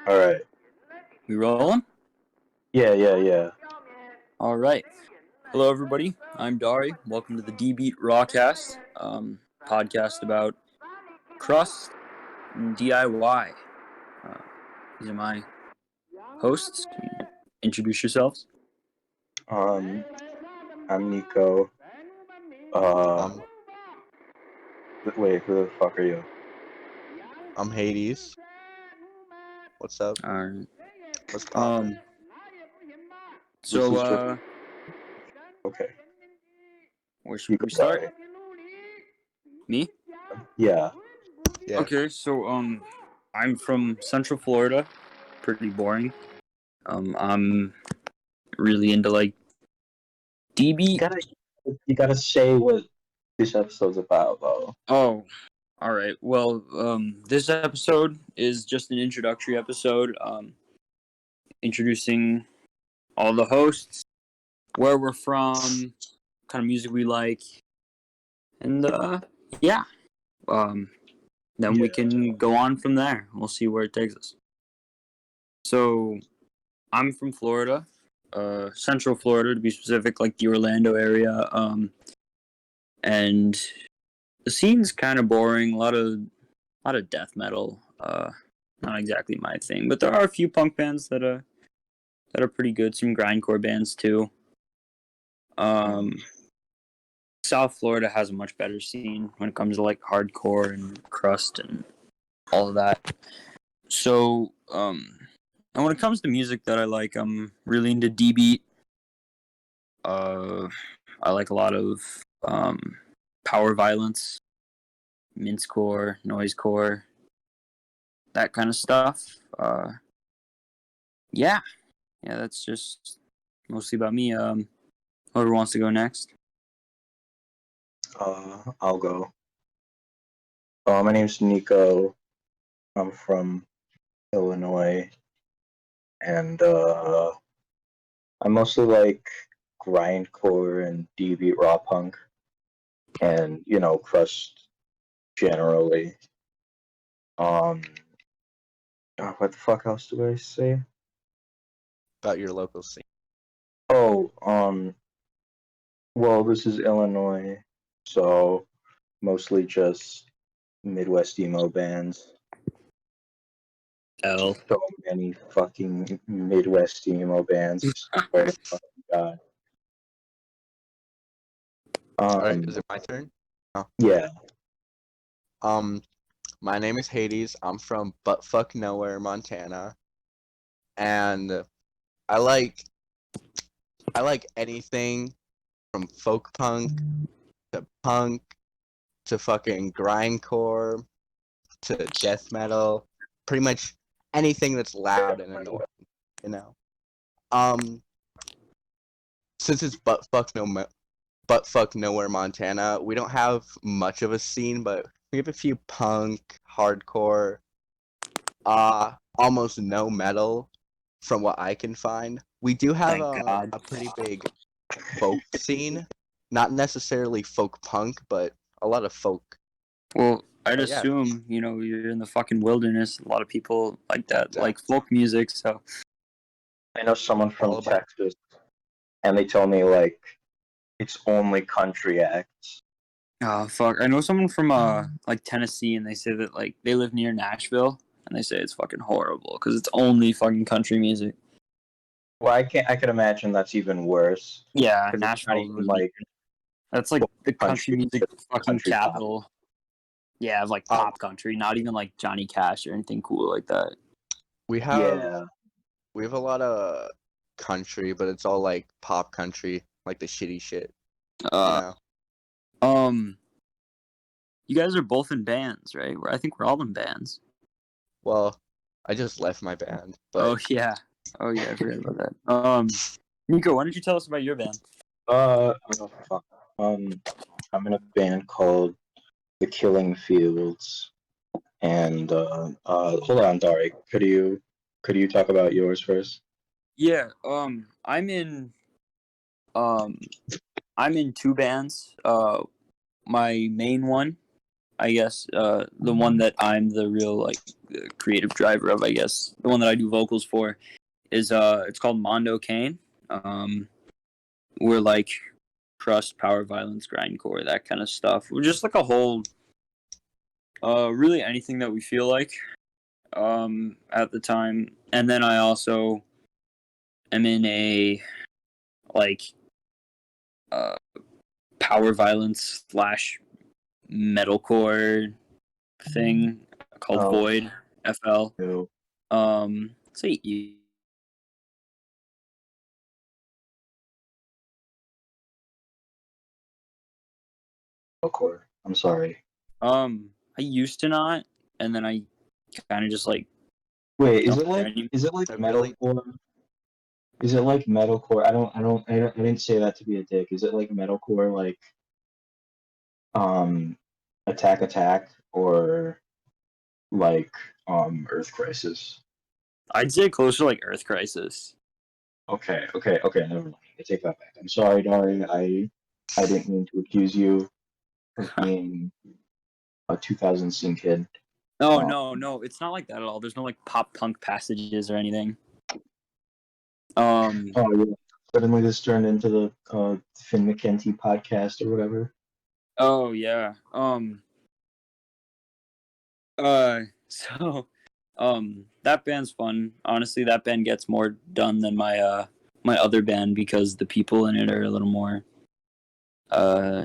All right. We rolling? Yeah. All right. Hello, everybody. I'm Dari. Welcome to the D-Beat Rawcast, podcast about crust and DIY. These are my hosts. Can you introduce yourselves? I'm Nico. Uh, Um, wait, who the fuck are you? I'm Hades. What's up? All right. What's poppin'? So, This is just okay. where You should go we start? Dari. Me? Yeah. Yeah. Okay. So, I'm from Central Florida. Pretty boring. I'm really into like You D-Beat. gotta say what this episode's about, though. Oh, all right. Well, this episode is just an introductory episode, introducing all the hosts, where we're from, kind of music we like, and yeah. Then we can go on from there. We'll see where it takes us. So, I'm from Florida, Central Florida to be specific, like the Orlando area, and the scene's kind of boring. A lot of death metal. Not exactly my thing, but there are a few punk bands that are pretty good. Some grindcore bands too. South Florida has a much better scene when it comes to like hardcore and crust and all of that. So, and when it comes to music that I like, I'm really into D-Beat. I like a lot of power violence, mincecore, noisecore, that kind of stuff. Yeah, that's just mostly about me. Whoever wants to go next. I'll go. My name's Nico. I'm from Illinois, and I mostly like grindcore and D-beat raw punk, and crust generally. What the fuck else do I say? About your local scene. Oh, well, this is Illinois, so mostly just Midwest emo bands. L. So many fucking Midwest emo bands. I swear to fucking God. Alright, is it my turn? Yeah. My name is Hades. I'm from buttfuck nowhere, Montana. And I like anything from folk punk to fucking grindcore to death metal. Pretty much anything that's loud and annoying, you know. Since it's buttfuck nowhere, Montana, we don't have much of a scene, but we have a few punk, hardcore, almost no metal from what I can find. We do have Thank God. a pretty big folk scene, not necessarily folk punk, but a lot of folk. Well, I'd But yeah. assume you're in the fucking wilderness. A lot of people like that, Exactly. like folk music. So I know someone from All about- Texas, and they told me, like, it's only country acts. oh fuck, I know someone from like Tennessee, and they say that like they live near Nashville, and they say it's fucking horrible because it's only fucking country music. Well, I can imagine that's even worse. Yeah, 'Cause it's not Nashville even, like, that's like the country music fucking country pop. capital. Yeah, of like pop country, not even like Johnny Cash or anything cool like that. We have Yeah. we have a lot of country, but it's all like pop country, like the shitty shit. You guys are both in bands, right? I think we're all in bands. Well, I just left my band, but Oh yeah, I forgot about that. Nico, why don't you tell us about your band? Oh, fuck. I'm in a band called The Killing Fields, and hold on, Dari. Could you talk about yours first? Yeah, I'm in two bands. My main one I guess the one that I'm the real like creative driver of, I guess the one that I do vocals for is it's called Mondo Kane. We're like crust, power, violence, grindcore, that kind of stuff. We're just like a whole really anything that we feel like at the time. And then I also am in a like power violence / metalcore thing called Void FL. No. So you Metalcore. I'm sorry. I used to not, and then I kind of just like Wait, is don't it like care Really? metalcore? Is it like metalcore? I didn't say that to be a dick. Is it like metalcore, like um, Attack, or like Earth Crisis? I'd say closer to like Earth Crisis. Okay. Never mind. I take that back. I'm sorry, Dari. I didn't mean to accuse you of being a 2000 scene kid. No, Um, no, it's not like that at all. There's no like pop punk passages or anything. Oh yeah. Suddenly this turned into the Finn McKenty podcast or whatever. Oh yeah. So that band's fun. Honestly, that band gets more done than my my other band because the people in it are a little more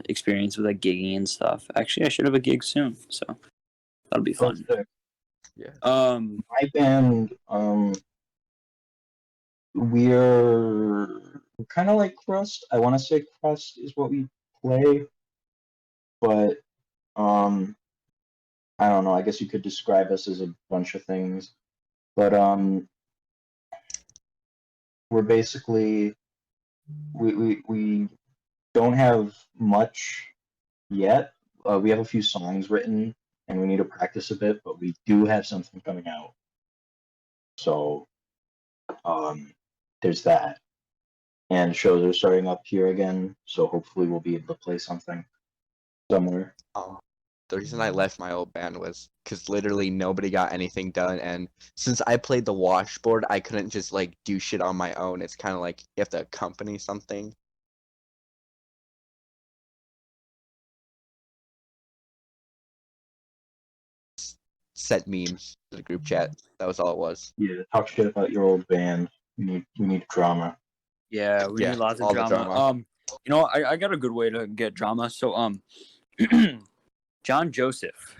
experienced with like gigging and stuff. Actually, I should have a gig soon, so that'll be fun. Okay. Yeah. My band, we're kind of like crust. I want to say crust is what we play, but I don't know. I guess you could describe us as a bunch of things, but we're basically we don't have much yet. We have a few songs written, and we need to practice a bit, but we do have something coming out. So there's that. And shows are starting up here again, so hopefully we'll be able to play something somewhere. The reason I left my old band was because literally nobody got anything done, and since I played the washboard, I couldn't just like do shit on my own. It's kind of like you have to accompany something. Set memes to the group chat. That was all it was. Yeah, talk shit about your old band. We need drama. Yeah, we Yeah, need lots of all the drama. drama. You know, I got a good way to get drama. So John Joseph.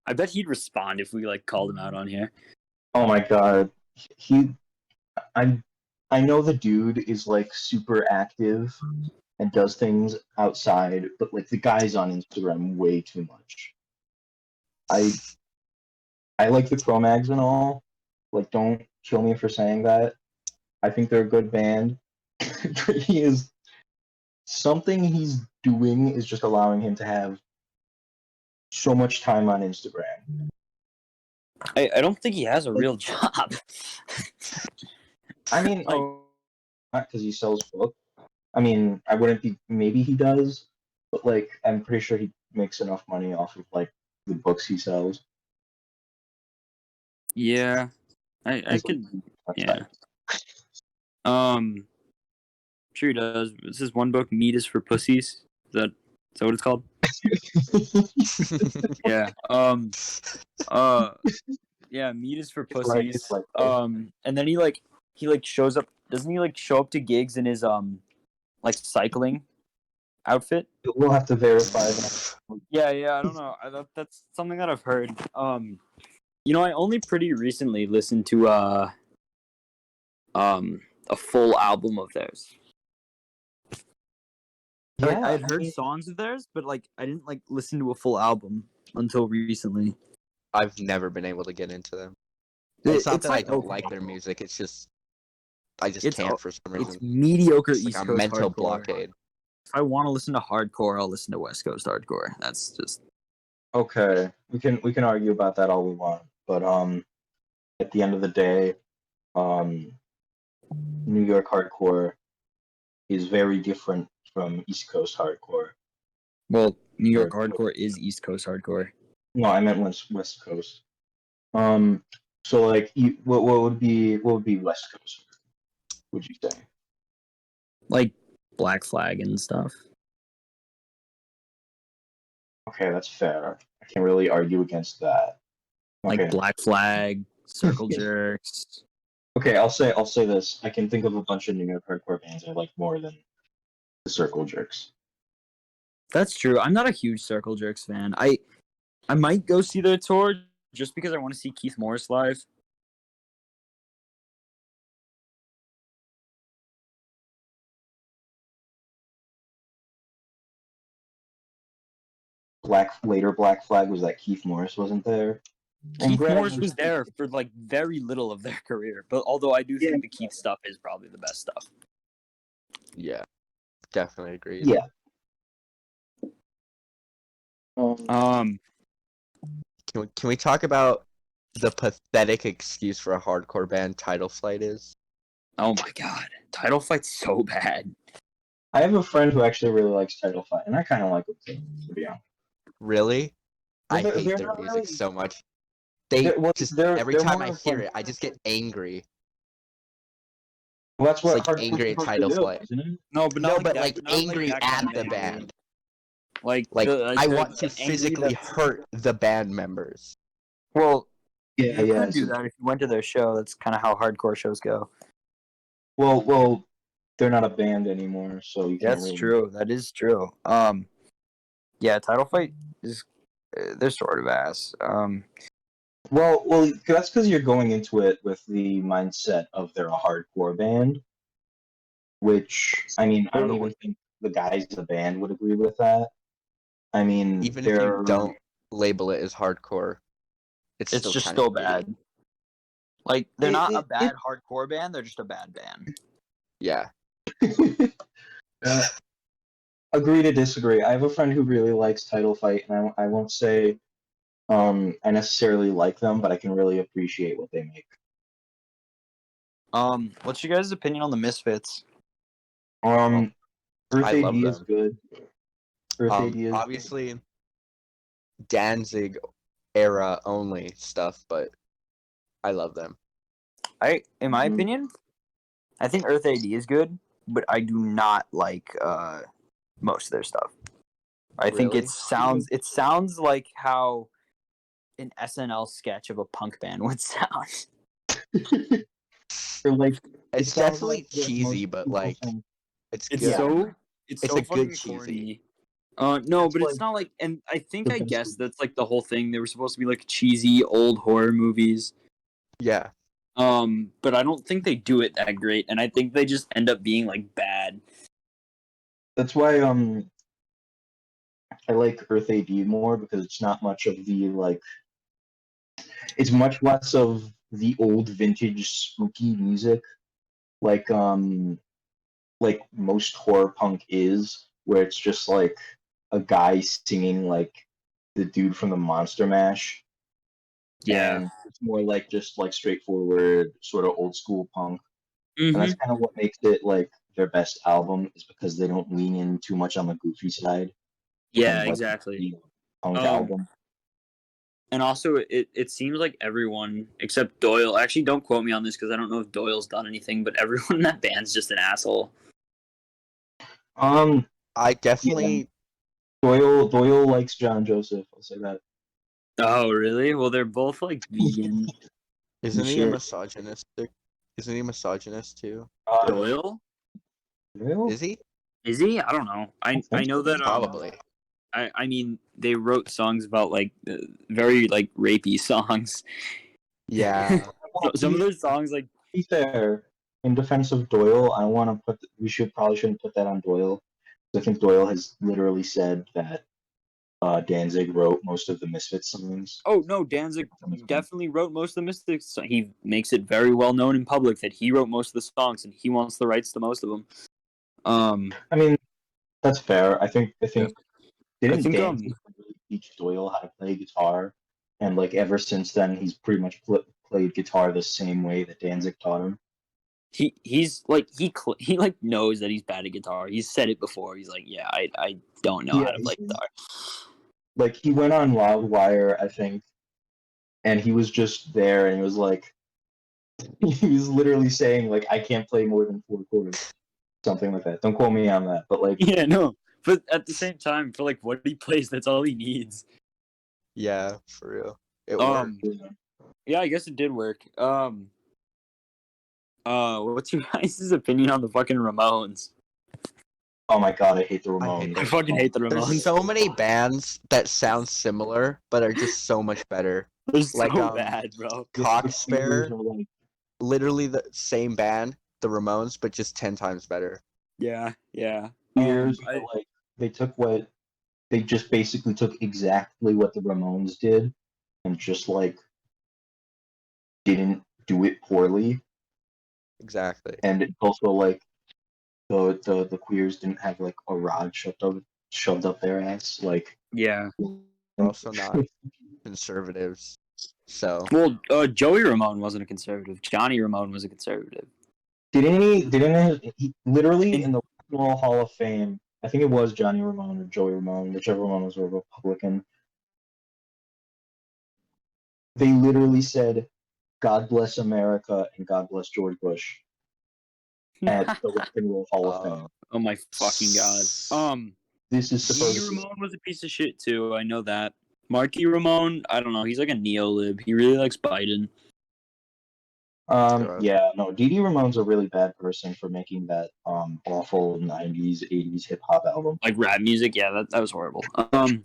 I bet he'd respond if we like called him out on here. Oh my god, I know the dude is like super active and does things outside, but like the guy's on Instagram way too much. I like the Cro-Mags and all. Like, don't kill me for saying that. I think they're a good band. He is something he's doing is just allowing him to have so much time on Instagram. I don't think he has a real job. I mean, like, not because he sells books. I mean, I wouldn't be. Maybe he does, but like, I'm pretty sure he makes enough money off of like the books he sells. Yeah, I He's, could. like, Yeah. Sure he does. This is one book. Meat is for pussies. Is that what it's called? Yeah. Yeah. Meat is for pussies. It's like, And then he shows up. Doesn't he like show up to gigs in his like cycling outfit? we'll have to verify that. Yeah. I don't know. That's something that I've heard. You know, I only pretty recently listened to a full album of theirs. Yeah, I had heard songs of theirs, but like I didn't like listen to a full album until recently. I've never been able to get into them. It's not that I don't like their music. It's just I just can't for some reason. It's mediocre It's East like a Coast mental hardcore. blockade. If I want to listen to hardcore, I'll listen to West Coast hardcore. That's just okay. We can argue about that all we want, but at the end of the day, New York hardcore is very different from East Coast hardcore. Well, New York Or- hardcore is East Coast hardcore. No, I meant West Coast. So like, what would be West Coast? Would you say? Like Black Flag and stuff. Okay, that's fair. I can't really argue against that. Okay. Like Black Flag, Circle Jerks. Okay, I'll say this. I can think of a bunch of New York hardcore bands I like more than the Circle Jerks. That's true. I'm not a huge Circle Jerks fan. I might go see their tour just because I want to see Keith Morris live. Later Black Flag was that Keith Morris wasn't there. And Keith granted, Morris was there for like very little of their career, but although I do Yeah. think the Keith stuff is probably the best stuff. Yeah, definitely agree. Yeah. Um, Can we talk about the pathetic excuse for a hardcore band Title Flight is? oh my god, Title Fight's so bad. I have a friend who actually really likes Title Fight, and I kind of like it too, to be honest. Really? I Well, hate they're their not music really- so much. Every they're time more I of hear like- it, I just get angry. Well, that's what It's like hardcore angry at supposed to Title do, Flight. isn't it? No, but No, not but that, like not angry that at kind of the angry. band. Like Like I they're want to angry physically that- hurt the band members. Well, Yeah, you yeah. could do so- that if you went to their show. That's kind of how hardcore shows go. Well, they're not a band anymore, so you can't That's really. true. That is true. Yeah, Title Fight is they're sort of ass. Well, that's because you're going into it with the mindset of they're a hardcore band, which I mean, I don't even think the guys in the band would agree with that. I mean, Even if you don't label it as hardcore, it's It's still just kinda still shitty. bad. Like they're not a It- bad hardcore band. They're just a bad band. Yeah. Agree to disagree. I have a friend who really likes Title Fight, and I won't say I necessarily like them, but I can really appreciate what they make. What's your guys' opinion on the Misfits? Earth I love AD is them. good. Earth AD is Obviously Danzig era only stuff, but I love them. In my Mhm. opinion, I think Earth AD is good, but I do not like most of their stuff. I think Really? it sounds like how an SNL sketch of a punk band would sound. Or like It's it sounds definitely like what cheesy, most but people like think. it's It's good. so It's so a good fucking cheesy. corny. No, It's but it's like not like, and I think the I best guess of- that's like the whole thing. They were supposed to be like cheesy old horror movies. Yeah. But I don't think they do it that great, and I think they just end up being like bad. That's why I like Earth AD more because it's not much of the like. It's much less of the old vintage spooky music, like most horror punk is, where it's just like a guy singing like the dude from the Monster Mash. And it's more like just like straightforward sort of old school punk. And that's kind of what makes it like their best album is because they don't lean in too much on the goofy side. Yeah, of, like, exactly. the punk Um, album. And also, it seems like everyone except Doyle. Actually, don't quote me on this because I don't know if Doyle's done anything, but everyone in that band's just an asshole. I definitely Doyle likes John Joseph. I'll say that. Oh, really? Well, they're both like vegan. isn't he a Shit. misogynistic? Isn't he a misogynist too? Doyle? Doyle? Is he? Is he? I don't know. I think know that Probably. I mean, they wrote songs about like very like rapey songs. Yeah. Some of their songs, like, To be fair, in defense of Doyle, I want to probably shouldn't put that on Doyle. I think Doyle has literally said that Danzig wrote most of the Misfits songs. oh no, Danzig definitely wrote most of the Mystics. He makes it very well known in public that he wrote most of the songs and he wants the rights to most of them. I mean, that's fair. I think didn't think, Danzig really teach Doyle how to play guitar, and like ever since then, he's pretty much played guitar the same way that Danzig taught him. he's like he like knows that he's bad at guitar. He's said it before. He's like, yeah, I don't know how to play guitar. Like he went on Wildwire, I think, and he was just there, and he was like, he was literally saying like, I can't play more than 4 chords, something like that. Don't quote me on that, but like, Yeah, no. But at the same time, for like what he plays, that's all he needs. Yeah, for real. It worked. Yeah, I guess it did work. What's your guys' opinion on the fucking Ramones? oh my god, I hate the I Ramones. hate I fucking hate the There's Ramones. so many bands that sound similar, but are just so much better. They're so like, bad, bro. Cockspare, Are like, literally the same band, the Ramones, but just 10 times better. Yeah. Queers, like they just basically took exactly what the Ramones did and just like didn't do it poorly. Exactly. And it's also like the queers didn't have like a rod shoved up their ass. Like Yeah. They're also not conservatives. So Well, Joey Ramone wasn't a conservative. Johnny Ramone was a conservative. didn't he literally in the Rock and Roll Hall of Fame, I think it was Johnny Ramone or Joey Ramone, whichever one was a Republican. They literally said, God bless America and God bless George Bush at the Rock and Roll Hall of Fame. Oh my fucking god. This is Dee supposed to Ramone was a piece of shit too. I know that. Marky Ramone, I don't know. He's like a neo-lib. He really likes Biden. yeah, no, Dee Dee Ramone's a really bad person for making that awful 90s, 80s hip hop album. Like rap music, yeah, that was horrible. And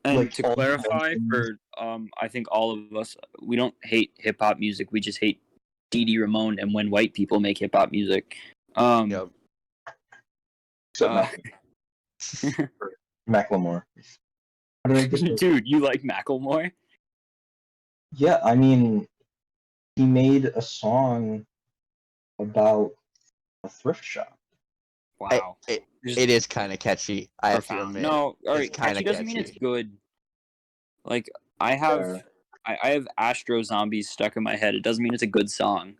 Like, to clarify, for I think all of us, we don't hate hip hop music. We just hate Dee Dee Ramone and when white people make hip hop music. Yep. Except Macklemore. How did I get Dude, you like Macklemore? Yeah, I mean, he made a song about a thrift shop. Wow. It is kind of catchy. I have to admit. No, all right, It's kinda catchy doesn't mean it's catchy. good. Like I have Astro Zombies stuck in my head. It doesn't mean it's a good song.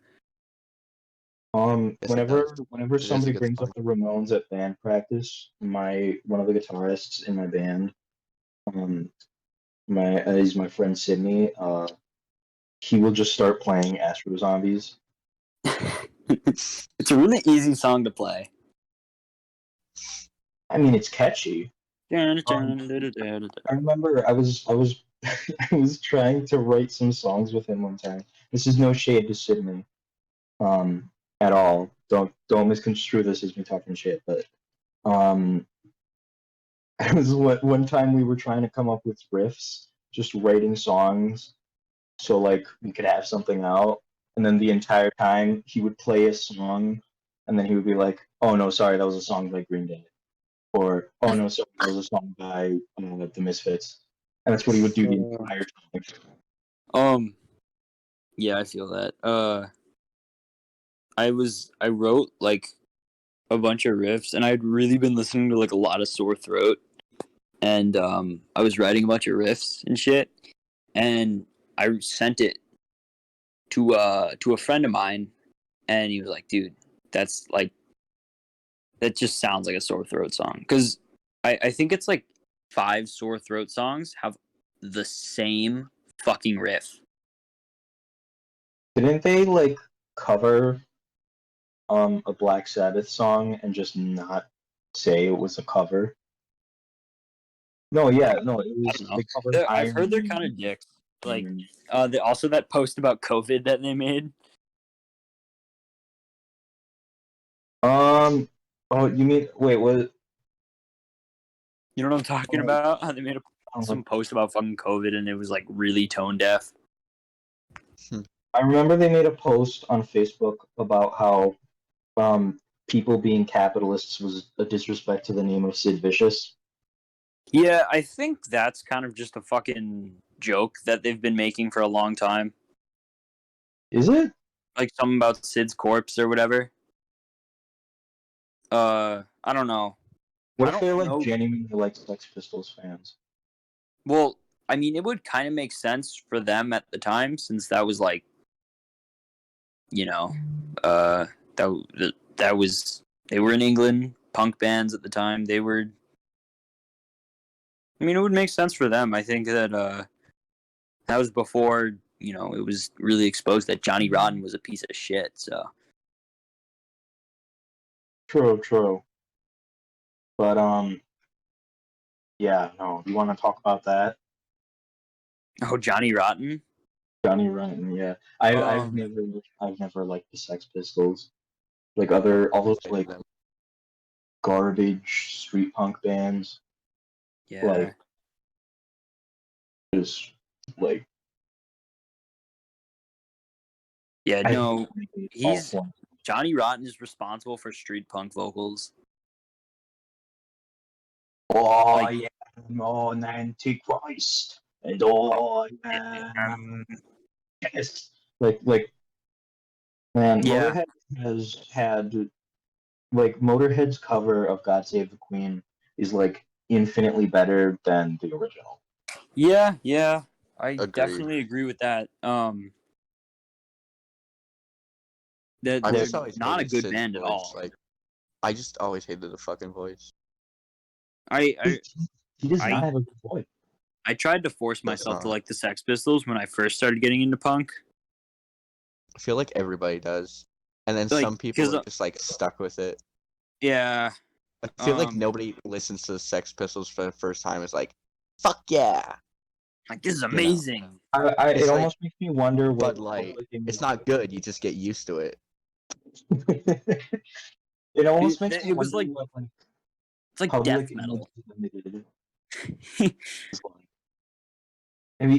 Yes, it Whenever is a somebody good brings song. up the Ramones at band practice, one of the guitarists in my band, he's my friend Sydney. He will just start playing Astro Zombies. It's a really easy song to play. I mean, it's catchy. I remember I was I was trying to write some songs with him one time. This is no shade to Sydney, at all. Don't misconstrue this as me talking shit. But it was one time we were trying to come up with riffs, just writing songs, so like we could have something out. And then the entire time he would play a song, and then he would be like, "Oh no, sorry, that was a song by Green Day," or "Oh no, sorry, that was a song by the Misfits." And that's what he would do the entire time. Yeah, I feel that. I wrote like a bunch of riffs, and I'd really been listening to like a lot of Sore Throat, and I was writing a bunch of riffs and shit, and I sent it to a friend of mine, and he was like, "Dude, that just sounds like a Sore Throat song." Because I think it's like 5 Sore Throat songs have the same fucking riff. Didn't they like cover a Black Sabbath song and just not say it was a cover? No, yeah, no, it was. They covered I've heard they're Iron kind of dicks. Like, Man. they also that post about COVID that they made. Oh, you mean wait? What? You know what I'm talking about? How they made some post about fucking COVID and it was like really tone deaf. I remember they made a post on Facebook about how people being capitalists was a disrespect to the name of Sid Vicious. Yeah, I think that's kind of just a fucking joke that they've been making for a long time. Is it? Like something about Sid's corpse or whatever. I don't know. What if they're like genuinely like Sex Pistols fans? Well, I mean, it would kind of make sense for them at the time since that was like you know, that was they were in England, punk bands at the time. They were. I mean, it would make sense for them. I think that that was before it was really exposed that Johnny Rotten was a piece of shit. So True. But yeah, no. You want to talk about that? Johnny Rotten. Johnny Rotten, yeah. I've never liked the Sex Pistols. Like all those Fan of like them. garbage street punk bands, Yeah. like just like Yeah. I No, hate all he's forms. Johnny Rotten is responsible for street punk vocals. Oh, Like- yeah, I'm on Antichrist, and I am yes. Like man, Yeah. Motorhead has had like Motorhead's cover of "God Save the Queen" is like infinitely better than the original. Yeah. I Agreed. definitely agree with that. That I've they're just always not a hated good Sid's band at voice. all. Like, I just always hated the fucking voice. I He does I- not have a good voice. I tried to force Does myself to not. like the Sex Pistols when I first started getting into punk. I feel like everybody does, and then Like, some people 'cause, are just like stuck with it. Yeah. I feel like Um, nobody listens to the Sex Pistols for the first time is like, "Fuck yeah!" Like, this is know. amazing. It It's like almost makes me wonder what Bud Light. public image- It's not good. You just get used to it. It almost It- makes it me was wonder like- what like It's like public death metal. Image Limited is like.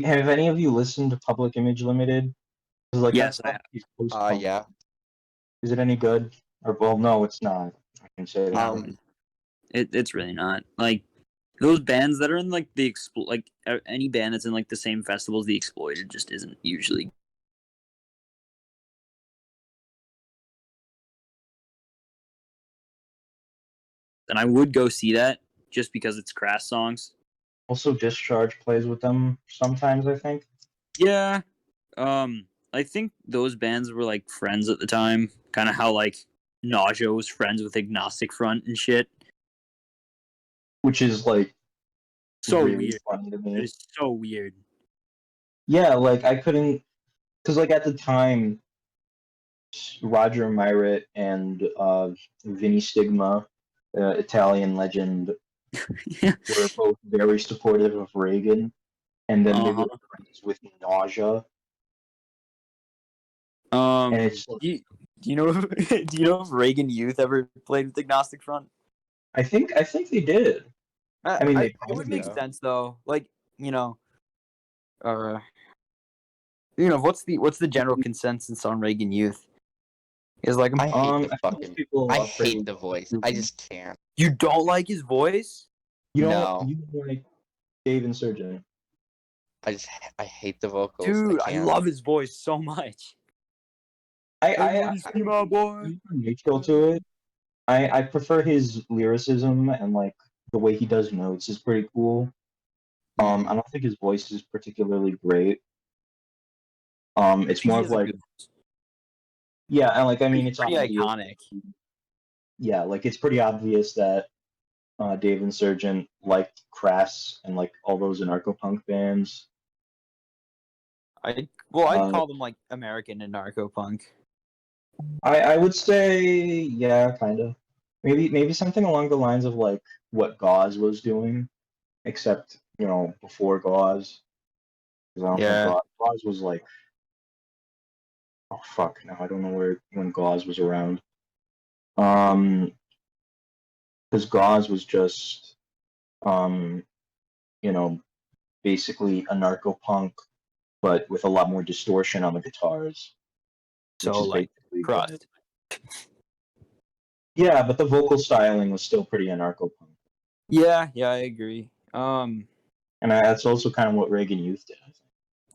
Have any of you listened to Public Image Limited? 'Cause, like Yes, that's post-punk. Yeah. Is it any good? Or well, no, it's not. I can say that. It's really not. Like, those bands that are in like the any band that's in like the same festivals the Exploited just isn't usually. And I would go see that just because it's Crass songs. Also, Discharge plays with them sometimes. I think. Yeah. I think those bands were like friends at the time. Kind of how like Nausea was friends with Agnostic Front and shit. Which is like So really weird. funny to It me. is so weird. Yeah, like I couldn't, because like at the time, Roger Myritt and Vinny Stigma, Italian legend, Yeah. were both very supportive of Reagan, and then they Uh-huh. were friends with Nausea, Um, and it's. do you know do you know if Reagan Youth ever played with Agnostic Front? I think they did. I mean, they it would probably make do. sense though. Like, uh, what's the general consensus on Reagan Youth? Is like I hate I the think fucking. people I are pretty- hate the voice. I just can't. You don't like his voice? You know, No. you like Dave Insurgent. I hate the vocals. Dude, I can't. love his voice so much. I see my boy. neutral to it. I prefer his lyricism and like the way he does notes is pretty cool. I don't think his voice is particularly great. It's more of like yeah, and like I mean it's pretty obvious. iconic. Yeah, like it's pretty obvious that Dave Insurgent liked Crass and like all those anarcho-punk bands. I'd Uh, call them like American anarcho punk. I would say yeah, kind of. Maybe something along the lines of like what Gauze was doing, except before Gauze. 'Cause I don't think Yeah. Gauze was like oh fuck now I don't know when Gauze was around. Because Gauze was just um basically anarcho punk, but with a lot more distortion on the guitars. Which So is like basically crust. yeah, but the vocal styling was still pretty anarcho punk. Yeah, I agree. And that's also kind of what Reagan Youth did. I think.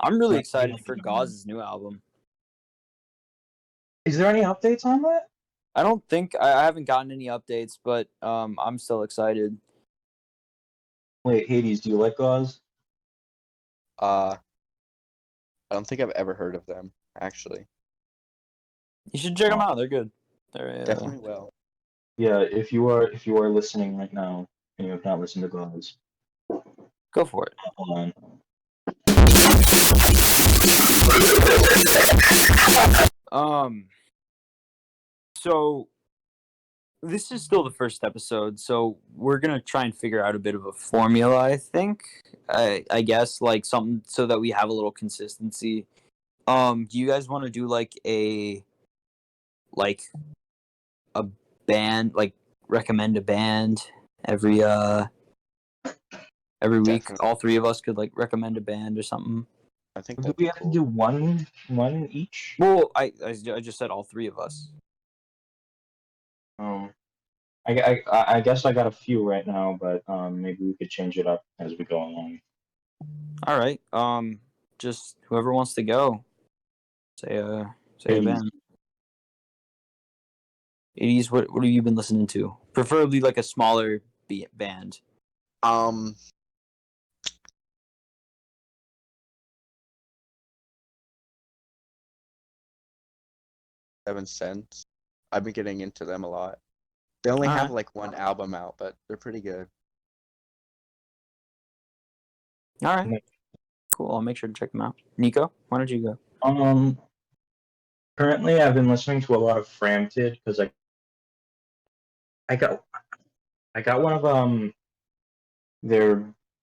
I'm really Like, excited like, for Gauz's new album. Is there any updates on that? I don't think I haven't gotten any updates, but I'm still excited. Wait, Hades, do you like Gauze? I don't think I've ever heard of them actually. You should check them out. They're good. They're Definitely will. Yeah, if you are listening right now and you have not listened to Glows, go for it. hold on. So this is still the first episode, so we're gonna try and figure out a bit of a formula. I think, I guess, like something so that we have a little consistency. Do you guys want to do like a band, like recommend a band every week? Definitely. All three of us could like recommend a band or something. I think Do that'd we be have cool. to do one each? Well, I just said all three of us. I guess I got a few right now, but maybe we could change it up as we go along. All right. Just whoever wants to go. Say a band. 80s. What have you been listening to? Preferably like a smaller band. 7 Cents. I've been getting into them a lot. They only have like one album out, but they're pretty good. All right. Cool. I'll make sure to check them out. Nico, why don't you go? Currently I've been listening to a lot of Framted because I got one of their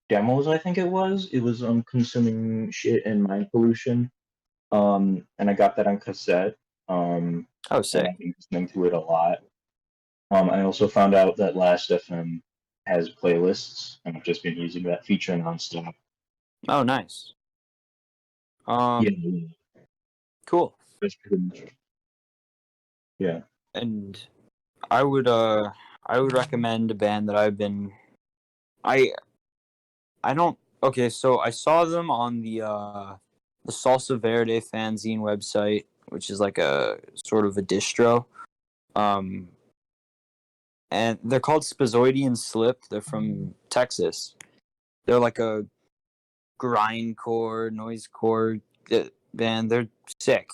demos, I think it was. It was Consuming Shit and Mind Pollution. And I got that on cassette. Oh, And sick. I've been listening to it a lot. I also found out that Last FM has playlists, and I've just been using that feature nonstop. Oh, nice. Yeah, Cool. that's pretty much it. Yeah. And I would recommend a band that I've been I don't okay, so I saw them on the Salsa Verde fanzine website, which is like a sort of a distro. And they're called Spazoidian Slip. They're from Texas. They're like a grindcore, noisecore band. They're sick.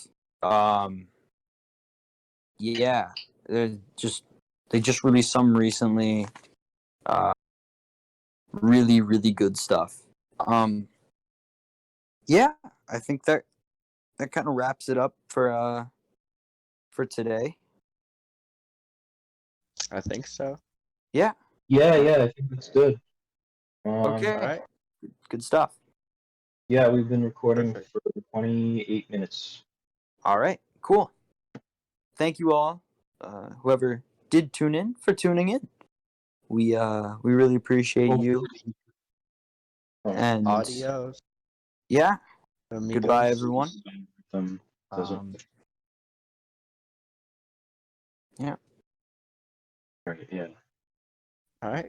Yeah, they just released some recently. Really, really good stuff. Yeah, I think that kind of wraps it up for today. I think so. Yeah. Yeah, I think that's good. Okay. All right. Good stuff. Yeah, we've been recording Perfect. for 28 minutes. All right. Cool. Thank you all, whoever did tune in, for tuning in. We really appreciate you. And Adios. yeah. Amigos. Goodbye, everyone. Yeah. Right, yeah. All right.